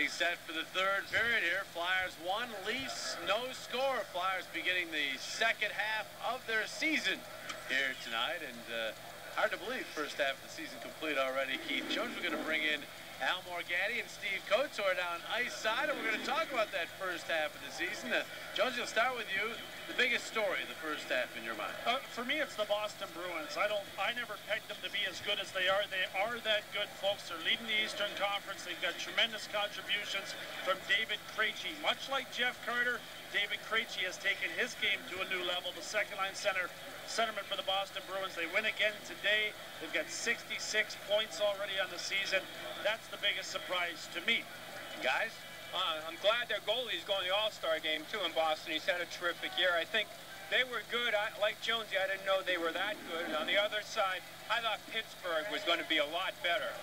set for the third period here. Flyers 1, Leafs no score. Flyers beginning the second half of their season here tonight. And hard to believe first half of the season complete already. Keith Jones, we're going to bring in Al Morganti and Steve Coates, who are down ice side, and we're going to talk about that first half of the season. Jones, we'll start with you. The biggest story in the first half in your mind? For me, it's the Boston Bruins. I never pegged them to be as good as they are. They are that good, folks. They're leading the Eastern Conference. They've got tremendous contributions from David Krejci. Much like Jeff Carter, David Krejci has taken his game to a new level. The second-line centerman for the Boston Bruins. They win again today. They've got 66 points already on the season. That's the biggest surprise to me. Guys? I'm glad their goalie's going to the All-Star game, too, in Boston. He's had a terrific year. I think they were good. Like Jonesy, I didn't know they were that good. And on the other side, I thought Pittsburgh was going to be a lot better.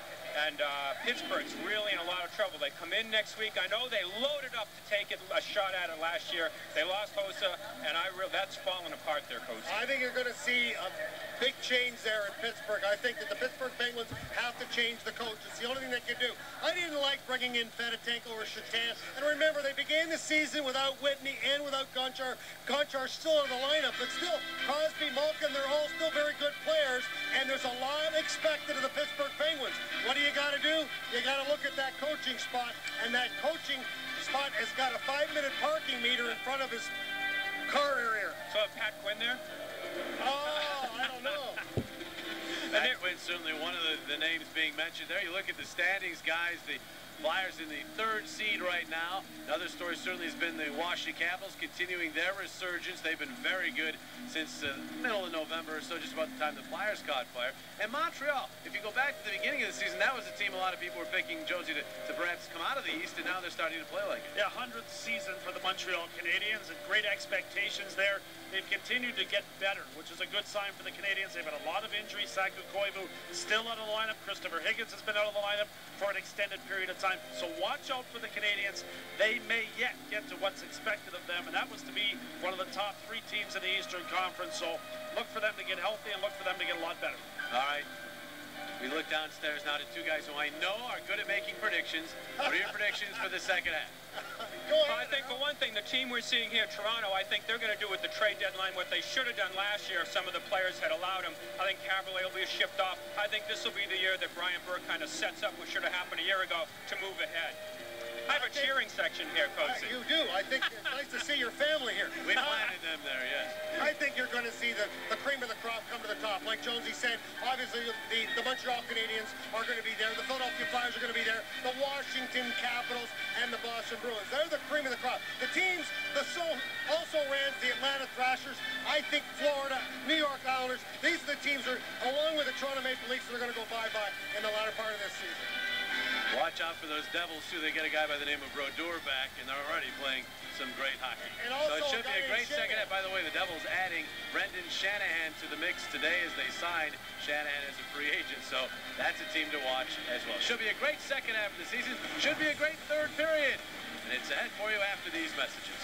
And Pittsburgh's really in a lot of trouble. They come in next week. I know they loaded up to take a shot at it last year. They lost Hossa, and that's falling apart there, Coach. I think you're going to see a big change there in Pittsburgh. I think that the Pittsburgh Penguins have to change the coach. It's the only thing they can do. I didn't like bringing in Fedotenko or Shatan. And remember, they began the season without Whitney and without Gonchar. Gonchar's still in the lineup, but still, Crosby, Malkin, they're all still very good players, and there's a lot expected of the Pittsburgh Penguins. What do you got to do? You got to look at that coaching spot, and that coaching spot has got a 5-minute parking meter in front of his car area. So Pat Quinn there? Oh, I don't know. Pat Quinn's certainly one of the names being mentioned there. You look at the standings, guys. The Flyers in the 3rd seed right now. Another story certainly has been the Washington Capitals continuing their resurgence. They've been very good since the middle of November or so, just about the time the Flyers caught fire. And Montreal, if you go back to the beginning of the season, that was a team a lot of people were picking, Josie, to perhaps come out of the East, and now they're starting to play like it. Yeah, 100th season for the Montreal Canadiens, and great expectations there. They've continued to get better, which is a good sign for the Canadiens. They've had a lot of injuries. Saku Koivu still out of the lineup. Christopher Higgins has been out of the lineup for an extended period of time. So watch out for the Canadiens. They may yet get to what's expected of them, and that was to be one of the top 3 teams in the Eastern Conference. So look for them to get healthy and look for them to get a lot better. All right. We look downstairs now to 2 guys who I know are good at making predictions. What are your predictions for the second half? Well, I think for one thing, the team we're seeing here, Toronto, I think they're going to do with the trade deadline what they should have done last year if some of the players had allowed them. I think Cavalier will be shipped off. I think this will be the year that Brian Burke kind of sets up what should have happened a year ago to move ahead. I have a cheering section here, Coach. You do. I think it's nice to see your family here. We planted them there, yes. I think you're going to see the cream of the crop come to the top. Like Jonesy said, obviously the Montreal Canadiens are going to be there. The Philadelphia Flyers are going to be there. The Washington Capitals and the Boston Bruins. They're the cream of the crop. The teams, also ran the Atlanta Thrashers. I think Florida, New York Islanders, these are the teams, along with the Toronto Maple Leafs, that are going to go bye-bye in the latter part of this season. Watch out for those Devils, too. They get a guy by the name of Brodeur back, and they're already playing some great hockey. And also, so it should be a great second half. By the way, the Devils adding Brendan Shanahan to the mix today as they signed Shanahan as a free agent. So that's a team to watch as well. Should be a great second half of the season. Should be a great third period. And it's ahead for you after these messages.